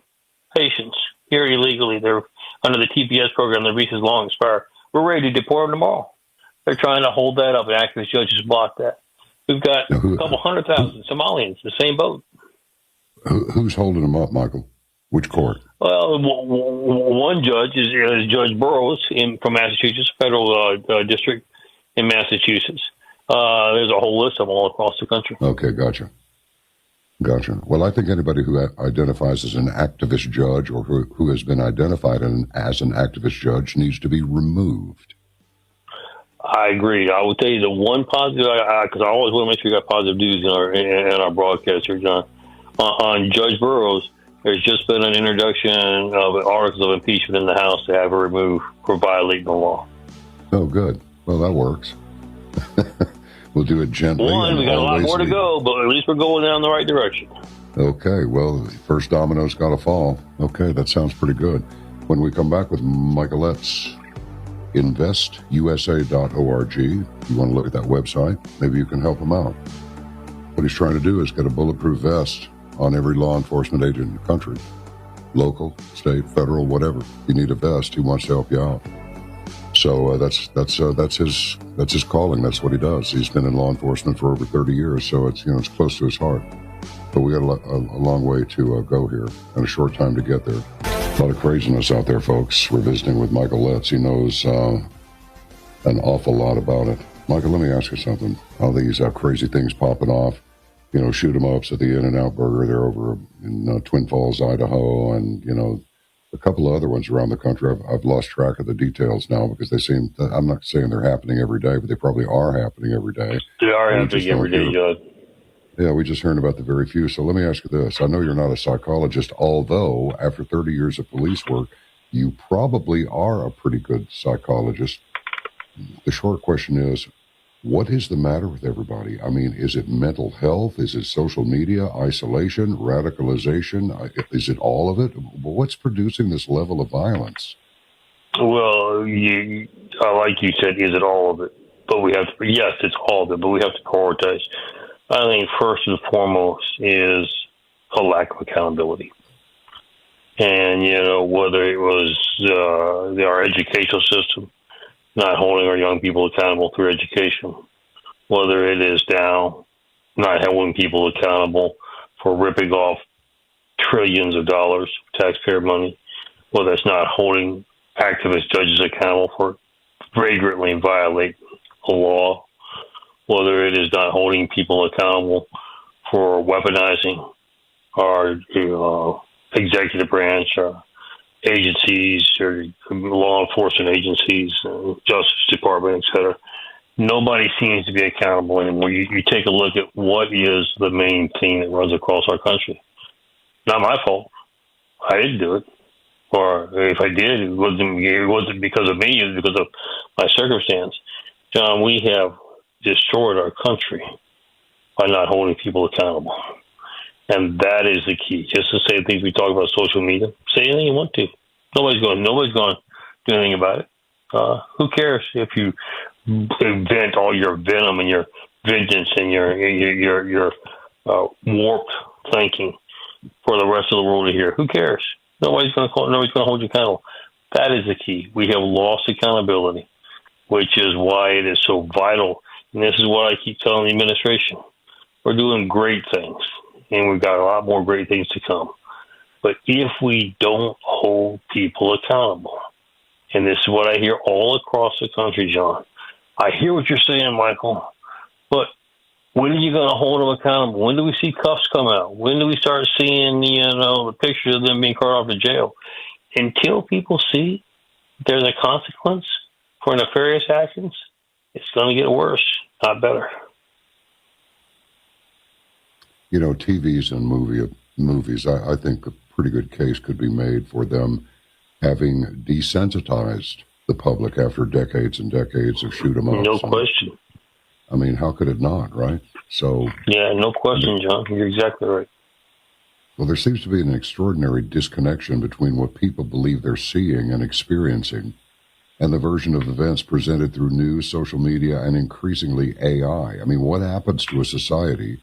Haitians here illegally. They're under the TPS program. Their visas long expire. We're ready to deport them tomorrow. They're trying to hold that up, and activist judges block that. We've got a couple 100,000 Somalians, the same boat. Who's holding them up, Michael? Which court? Well, one judge is Judge Burroughs from Massachusetts, federal district in Massachusetts. There's a whole list of them all across the country. Okay, gotcha. Well, I think anybody who identifies as an activist judge or who has been identified as an activist judge needs to be removed. I agree. I will tell you the one positive, because I always want to make sure we got positive news in our broadcast here, John. On Judge Burroughs, there's just been an introduction of articles of impeachment in the House to have her removed for violating the law. Oh, good. Well, that works. We'll do it gently. We got a lot more to go, but at least we're going down the right direction. Okay, well, first domino's got to fall. Okay, that sounds pretty good. When we come back with Michael Letts, investusa.org, you want to look at that website, maybe you can help him out. What he's trying to do is get a bulletproof vest on every law enforcement agent in the country, local, state, federal, whatever. You need a vest, he wants to help you out. So that's his calling. That's what he does. He's been in law enforcement for over 30 years, so it's close to his heart. But we got a long way to go here and a short time to get there. A lot of craziness out there, folks. We're visiting with Michael Letts. He knows an awful lot about it. Michael, let me ask you something. All these crazy things popping off, shoot 'em ups at the In-N-Out Burger. They're over in Twin Falls, Idaho, and a couple of other ones around the country. I've lost track of the details now because they seem, I'm not saying they're happening every day, but they probably are happening every day. They are happening every day, John. Yeah, we just heard about the very few. So let me ask you this. I know you're not a psychologist, although after 30 years of police work, you probably are a pretty good psychologist. The short question is, what is the matter with everybody? I mean, is it mental health? Is it social media, isolation, radicalization? Is it all of it? What's producing this level of violence? Well, like you said, is it all of it? But we have to, yes, it's all of it, but we have to prioritize. I think first and foremost is a lack of accountability. And, whether it was our educational system, not holding our young people accountable through education, whether it is now not holding people accountable for ripping off trillions of dollars of taxpayer money, whether it's not holding activist judges accountable for flagrantly violating the law, whether it is not holding people accountable for weaponizing our executive branch, our agencies, or law enforcement agencies, Justice Department, et cetera. Nobody seems to be accountable anymore. You take a look at what is the main thing that runs across our country. Not my fault. I didn't do it. Or if I did, it wasn't because of me, it was because of my circumstance. John, we have destroyed our country by not holding people accountable. And that is the key. Just to say things we talk about social media, say anything you want to. Nobody's going to do anything about it. Who cares if you vent all your venom and your vengeance and your warped thinking for the rest of the world to hear? Who cares? Nobody's going to hold you accountable. That is the key. We have lost accountability, which is why it is so vital. And this is what I keep telling the administration. We're doing great things, and we've got a lot more great things to come. But if we don't hold people accountable, and this is what I hear all across the country, John, I hear what you're saying, Michael, but when are you going to hold them accountable? When do we see cuffs come out? When do we start seeing the pictures of them being carted off to jail? Until people see there's a consequence for nefarious actions, it's going to get worse, not better. TVs and movies, I think a pretty good case could be made for them having desensitized the public after decades and decades of shoot 'em ups. No question. I mean, how could it not, right? So yeah, no question, John. You're exactly right. Well, there seems to be an extraordinary disconnection between what people believe they're seeing and experiencing and the version of events presented through news, social media, and increasingly AI. I mean, what happens to a society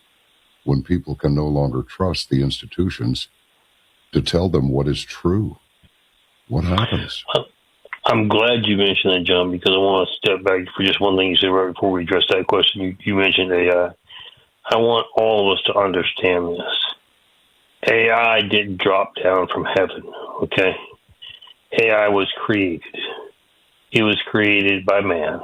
when people can no longer trust the institutions to tell them what is true? What happens? I'm glad you mentioned that, John, because I want to step back for just one thing you said right before we address that question. You mentioned AI. I want all of us to understand this. AI didn't drop down from heaven, okay? AI was created. It was created by man.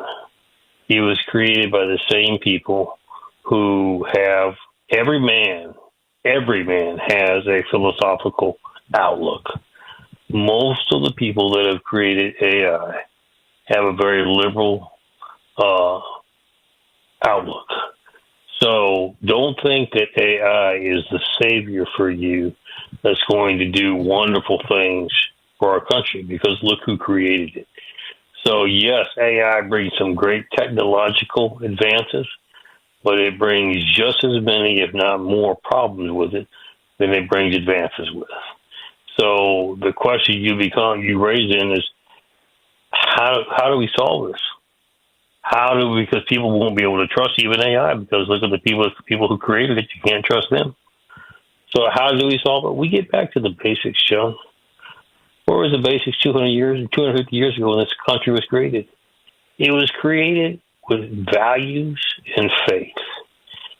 It was created by the same people who have, every man has a philosophical outlook. Most of the people that have created AI have a very liberal outlook. So don't think that AI is the savior for you that's going to do wonderful things for our country, because look who created it. So yes, AI brings some great technological advances, but it brings just as many, if not more, problems with it than it brings advances with. So the question you raise in is, how do we solve this? Because people won't be able to trust even AI, because look at the people who created it, you can't trust them. So how do we solve it? We get back to the basics, John. Where was the basics 250 years ago when this country was created? It was created with values and faith.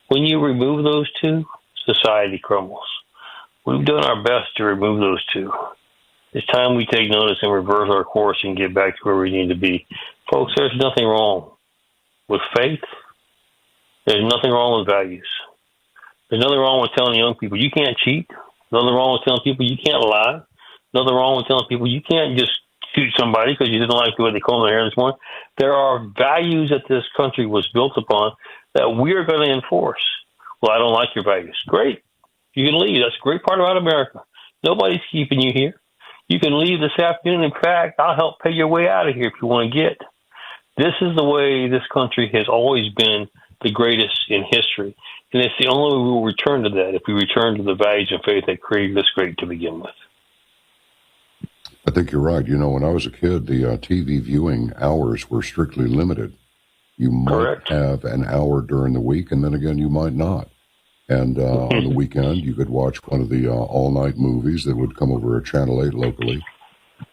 When you remove those two, society crumbles. We've done our best to remove those two. It's time we take notice and reverse our course and get back to where we need to be. Folks, there's nothing wrong with faith. There's nothing wrong with values. There's nothing wrong with telling young people you can't cheat. Nothing wrong with telling people you can't lie. Nothing wrong with telling people you can't just shoot somebody because you didn't like the way they combed their hair this morning. There are values that this country was built upon that we are going to enforce. Well, I don't like your values. Great. You can leave. That's a great part about America. Nobody's keeping you here. You can leave this afternoon. In fact, I'll help pay your way out of here if you want to get. This is the way this country has always been the greatest in history. And it's the only way we will return to that, if we return to the values and faith that created us great to begin with. I think you're right. When I was a kid, the TV viewing hours were strictly limited. You might Correct. have an hour during the week, and then again, you might not. And on the weekend, you could watch one of the all-night movies that would come over at Channel 8 locally.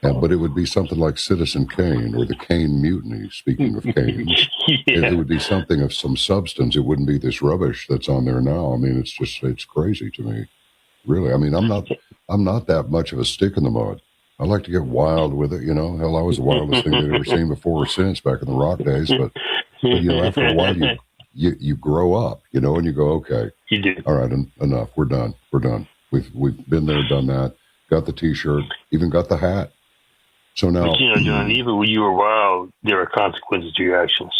But it would be something like Citizen Kane or the Kane Mutiny, speaking of Kanes. Yeah. It would be something of some substance. It wouldn't be this rubbish that's on there now. I mean, it's crazy to me. Really. I mean, I'm not that much of a stick in the mud. I like to get wild with it, Hell, I was the wildest thing they'd ever seen before or since back in the rock days. But after a while, you grow up, and you go, okay, you do. All right, enough. We're done. We've been there, done that. Got the T-shirt, even got the hat. So now, but John, even when you were wild, there are consequences to your actions.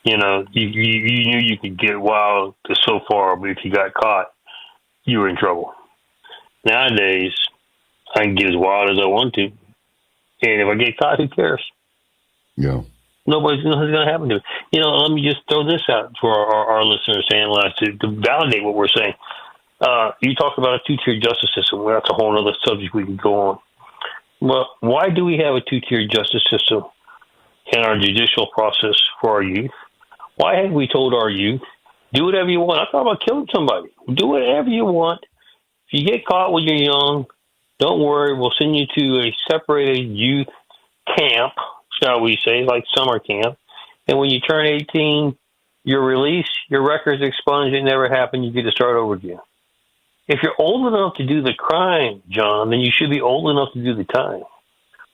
You knew you could get wild so far, but if you got caught, you were in trouble. Nowadays, I can get as wild as I want to, and if I get caught, who cares? Yeah. Nothing's going to happen to me. Let me just throw this out for our listeners to analyze, to validate what we're saying. You talk about a two-tier justice system. Well, that's a whole other subject we can go on. Well, why do we have a two-tier justice system in our judicial process for our youth? Why have we told our youth, do whatever you want? I'm talking about killing somebody. Do whatever you want. If you get caught when you're young, don't worry. We'll send you to a separated youth camp, shall we say, like summer camp. And when you turn 18, you're released, your record's expunged, it never happened, you get to start over again. If you're old enough to do the crime, John, then you should be old enough to do the time.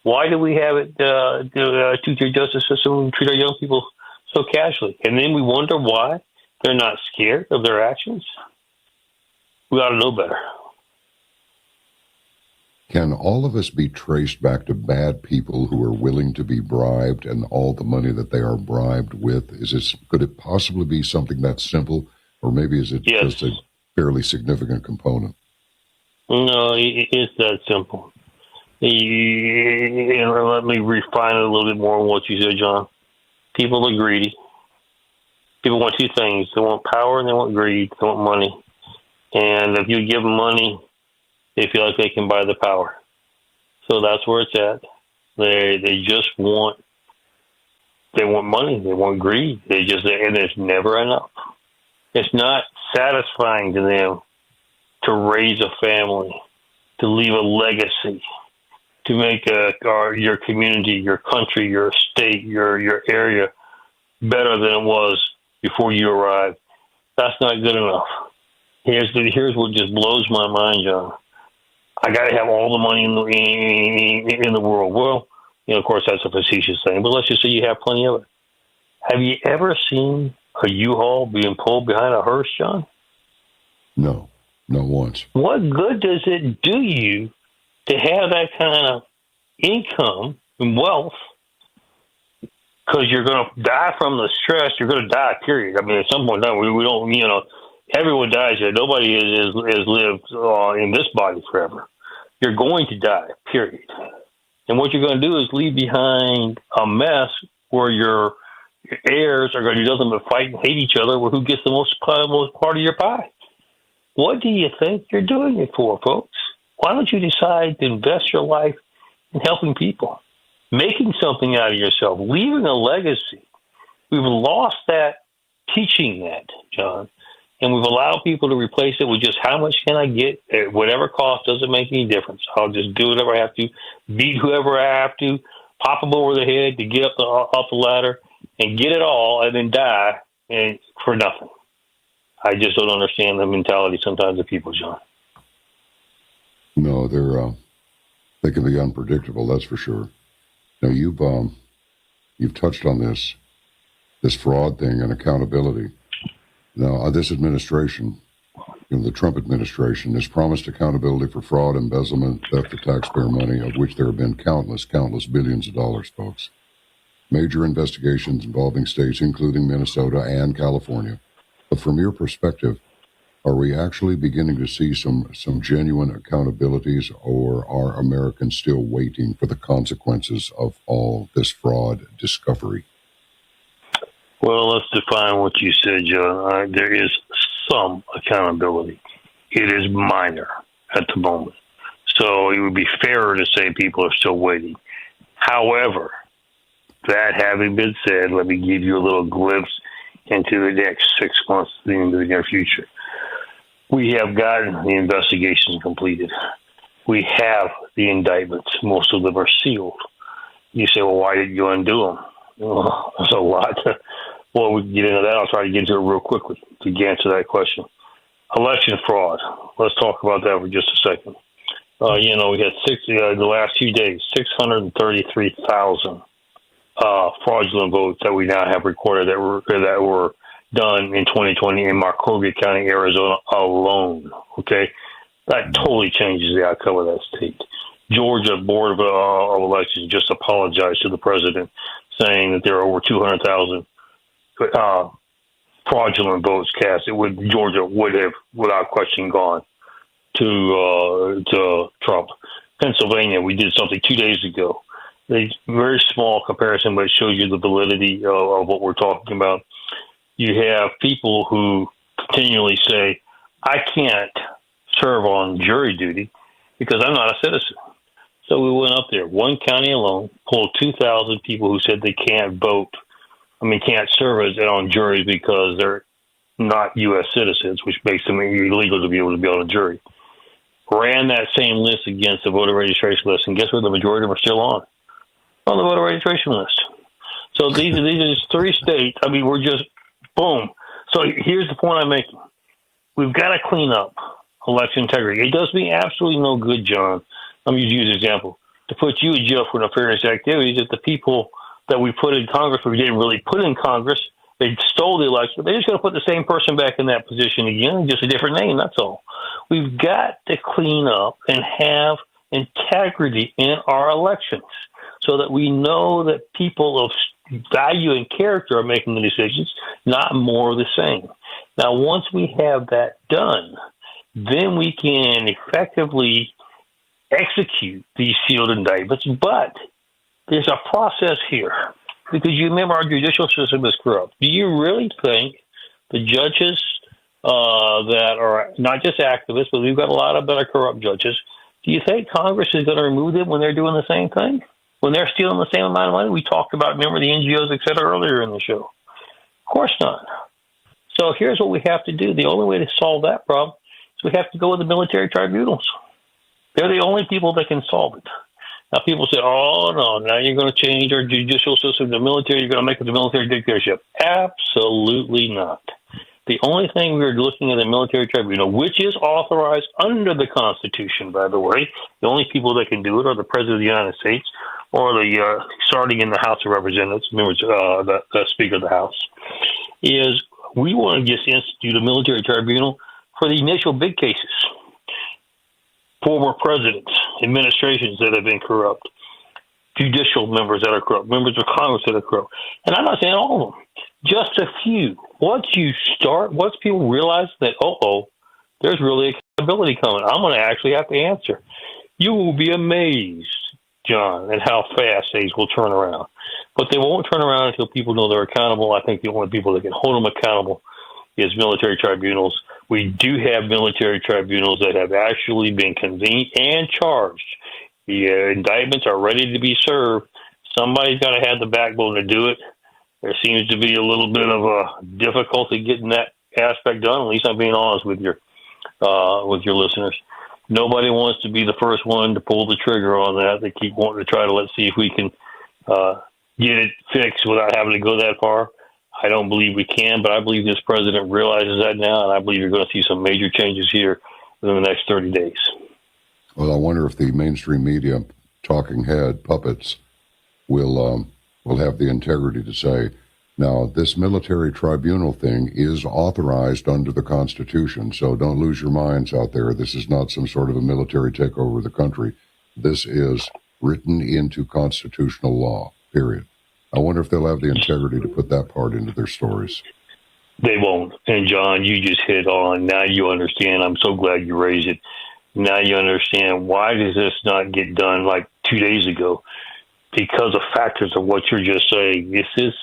Why do we have it, the two-tier justice system, and treat our young people so casually? And then we wonder why they're not scared of their actions? We ought to know better. Can all of us be traced back to bad people who are willing to be bribed and all the money that they are bribed with? Could it possibly be something that simple? Or maybe is it Yes. just fairly significant component. No, it's that simple. Let me refine it a little bit more on what you said, John. People are greedy. People want two things. They want power and they want greed. They want money. And if you give them money, they feel like they can buy the power. So that's where it's at. They just want money. They want greed. And it's never enough. It's not satisfying to them to raise a family, to leave a legacy, to make your community, your country, your state, your area better than it was before you arrived. That's not good enough. Here's what just blows my mind, John. I got to have all the money in the world. Well, of course, that's a facetious thing, but let's just say you have plenty of it. Have you ever seen a U-Haul being pulled behind a hearse, John? No, not once. What good does it do you to have that kind of income and wealth? Because you're going to die from the stress. You're going to die, period. I mean, at some point in time, we don't, everyone dies here. Nobody has lived in this body forever. You're going to die, period. And what you're going to do is leave behind a mess where your heirs are going to do nothing but fight and hate each other. Where who gets the most part of your pie? What do you think you're doing it for, folks? Why don't you decide to invest your life in helping people, making something out of yourself, leaving a legacy? We've lost that, teaching that, John. And we've allowed people to replace it with just how much can I get at whatever cost. Doesn't make any difference. I'll just do whatever I have to, beat whoever I have to, pop them over the head to get up the ladder and get it all and then die and for nothing. I just don't understand the mentality sometimes of people, John. No, they can be unpredictable, that's for sure. Now, you've touched on this fraud thing and accountability. Now, this administration, the Trump administration, has promised accountability for fraud, embezzlement, theft of taxpayer money, of which there have been countless billions of dollars, folks. Major investigations involving states, including Minnesota and California. But from your perspective, are we actually beginning to see some genuine accountabilities, or are Americans still waiting for the consequences of all this fraud discovery? Well, let's define what you said, John. There is some accountability. It is minor at the moment. So it would be fairer to say people are still waiting. However, that having been said, let me give you a little glimpse into the next 6 months into the near future. We have gotten the investigations completed. We have the indictments. Most of them are sealed. You say, well, why didn't you undo them? Well, there's a lot. Well, we can get into that. I'll try to get into it real quickly to answer that question. Election fraud. Let's talk about that for just a second. We had the last few days, 633,000 fraudulent votes that we now have recorded that were done in 2020 in Marcovia County, Arizona alone. Okay, that totally changes the outcome of that state. Georgia Board of Elections just apologized to the president, saying that there are over 200,000 fraudulent votes cast. Georgia would have, without question, gone to Trump. Pennsylvania, we did something 2 days ago. A very small comparison, but it shows you the validity of what we're talking about. You have people who continually say, I can't serve on jury duty because I'm not a citizen. So we went up there, one county alone, pulled 2,000 people who said they can't can't serve on juries because they're not U.S. citizens, which makes them illegal to be able to be on a jury. Ran that same list against the voter registration list, and guess what? The majority of them are still on the voter registration list. So these are just 3 states. We're just, boom. So here's the point I'm making. We've got to clean up election integrity. It does me absolutely no good, John. Let me use an example. To put you in jail for nefarious activities if the people that we put in Congress, we didn't really put in Congress, they stole the election. They're just going to put the same person back in that position again, just a different name, that's all. We've got to clean up and have integrity in our elections so that we know that people of value and character are making the decisions, not more of the same. Now, once we have that done, then we can effectively execute these sealed indictments. But there's a process here, because you remember our judicial system is corrupt. Do you really think the judges that are not just activists, but we've got a lot of that are corrupt judges, do you think Congress is going to remove them when they're doing the same thing? When they're stealing the same amount of money? We talked about, remember, the NGOs, et cetera, earlier in the show. Of course not. So here's what we have to do. The only way to solve that problem is we have to go with the military tribunals. They're the only people that can solve it. Now, people say, oh, no, now you're going to change our judicial system to the military. You're going to make it the military dictatorship. Absolutely not. The only thing we're looking at the military tribunal, which is authorized under the Constitution, by the way, the only people that can do it are the President of the United States or the starting in the House of Representatives, members, the Speaker of the House, is we want to just institute a military tribunal for the initial big cases. Former presidents, administrations that have been corrupt, judicial members that are corrupt, members of Congress that are corrupt. And I'm not saying all of them, just a few. Once people realize that, there's really accountability coming, I'm going to actually have to answer. You will be amazed, John, at how fast things will turn around. But they won't turn around until people know they're accountable. I think the only people that can hold them accountable is military tribunals. We do have military tribunals that have actually been convened and charged. The indictments are ready to be served. Somebody's got to have the backbone to do it. There seems to be a little bit of a difficulty getting that aspect done. At least I'm being honest with your listeners. Nobody wants to be the first one to pull the trigger on that. They keep wanting to try to let's see if we can get it fixed without having to go that far. I don't believe we can, but I believe this president realizes that now, and I believe you're going to see some major changes here within the next 30 days. Well, I wonder if the mainstream media talking head puppets will have the integrity to say, now, this military tribunal thing is authorized under the Constitution, so don't lose your minds out there. This is not some sort of a military takeover of the country. This is written into constitutional law, period. I wonder if they'll have the integrity to put that part into their stories. They won't. And, John, you just hit on. Now you understand. I'm so glad you raised it. Now you understand why does this not get done like 2 days ago? Because of factors of what you're just saying. This is,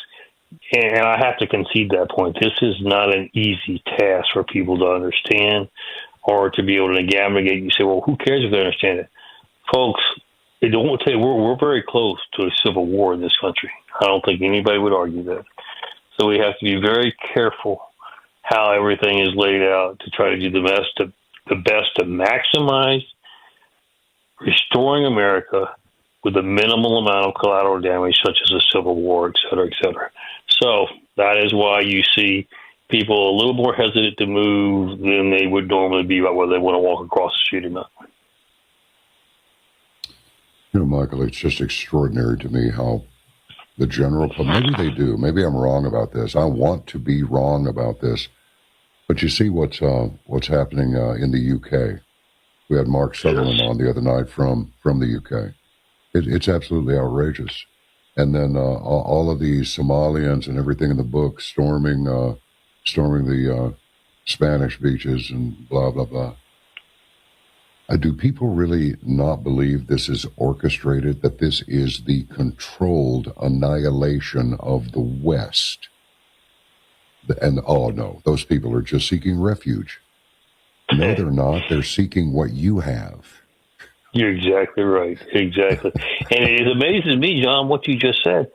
and I have to concede that point, this is not an easy task for people to understand or to be able to navigate. You say, well, who cares if they understand it? Folks, I don't tell you, we're very close to a civil war in this country. I don't think anybody would argue that. So we have to be very careful how everything is laid out to try to do the best to maximize restoring America with a minimal amount of collateral damage, such as a civil war, et cetera, et cetera. So that is why you see people a little more hesitant to move than they would normally be about whether they want to walk across the street or not. You know, Michael, it's just extraordinary to me how the general, maybe they do, maybe I'm wrong about this. I want to be wrong about this. But you see what's happening in the UK. We had Mark Sutherland on the other night from the UK. It's absolutely outrageous. And then all of these Somalians and everything in the book storming the Spanish beaches and blah, blah, blah. Do people really not believe this is orchestrated, that this is the controlled annihilation of the West? And, oh, no, those people are just seeking refuge. No, they're not. They're seeking what you have. You're exactly right. Exactly. And it amazes me, John, what you just said.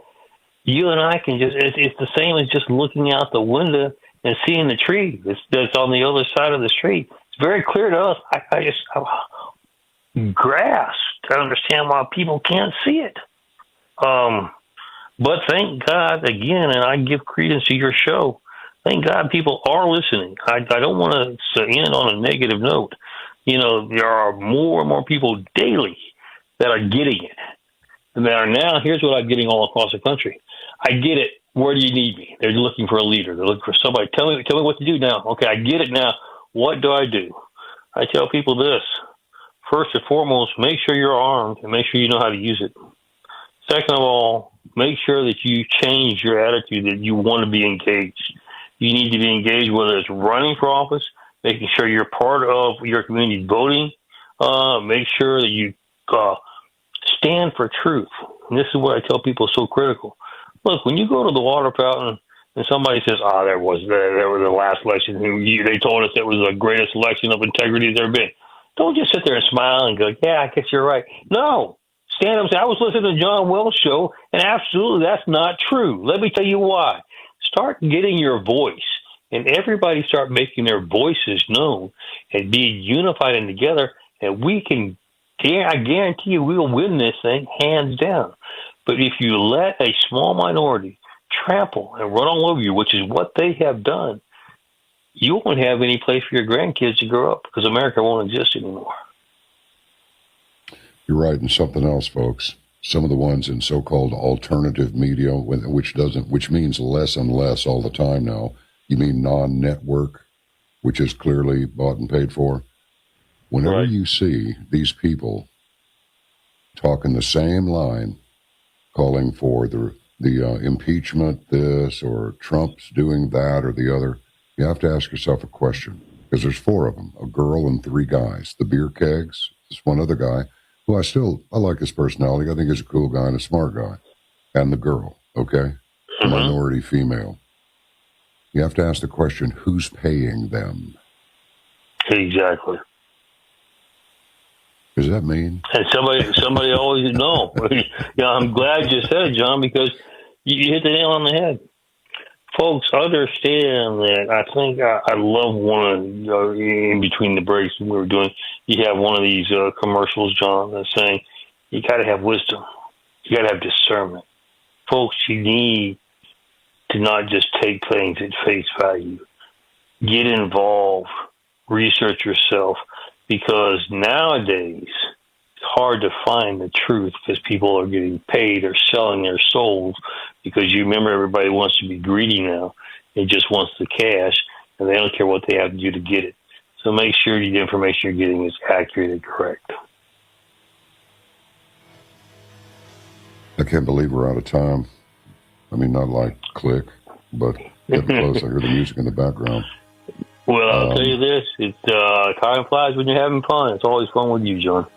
You and I can it's the same as just looking out the window and seeing the tree that's on the other side of the street. It's very clear to us. I just grasp to understand why people can't see it. But thank God, again, and I give credence to your show, thank God people are listening. I don't want to end on a negative note. You know, there are more and more people daily that are getting it. And that are now, here's what I'm getting all across the country. I get it. Where do you need me? They're looking for a leader. They're looking for somebody. Tell me what to do now. Okay, I get it now. What do I do? I tell people this. First and foremost, make sure you're armed and make sure you know how to use it. Second of all, make sure that you change your attitude, that you want to be engaged. You need to be engaged, whether it's running for office, making sure you're part of your community voting. Make sure that you stand for truth. And this is what I tell people is so critical. Look, when you go to the water fountain and somebody says, there was the last election, they told us it was the greatest election of integrity there's ever been. Don't just sit there and smile and go, yeah, I guess you're right. No. Stand up and say, I was listening to John Wells' show, and absolutely that's not true. Let me tell you why. Start getting your voice, and everybody start making their voices known and be unified and together, and I guarantee you we'll win this thing hands down. But if you let a small minority trample and run all over you, which is what they have done, you won't have any place for your grandkids to grow up because America won't exist anymore. You're right, and something else, folks. Some of the ones in so-called alternative media, which means less and less all the time now. You mean non-network, which is clearly bought and paid for. Whenever you see these people talking the same line, calling for the impeachment, this, or Trump's doing that or the other, you have to ask yourself a question, because there's 4 of them, a girl and 3 guys. The beer kegs, this one other guy, who I like his personality. I think he's a cool guy and a smart guy. And the girl, okay? The minority female. You have to ask the question, who's paying them? Exactly. Does that mean? And somebody always know. I'm glad you said it, John, because you hit the nail on the head. Folks, understand that. I think I love one in between the breaks we were doing. You have one of these commercials, John, that's saying you got to have wisdom. You got to have discernment. Folks, you need to not just take things at face value. Get involved. Research yourself. Because nowadays, it's hard to find the truth because people are getting paid or selling their souls because you remember everybody wants to be greedy now. They just wants the cash, and they don't care what they have to do to get it. So make sure the information you're getting is accurate and correct. I can't believe we're out of time. I mean, not like click, but getting close. I hear the music in the background. Well, I'll tell you this. Time flies when you're having fun. It's always fun with you, John.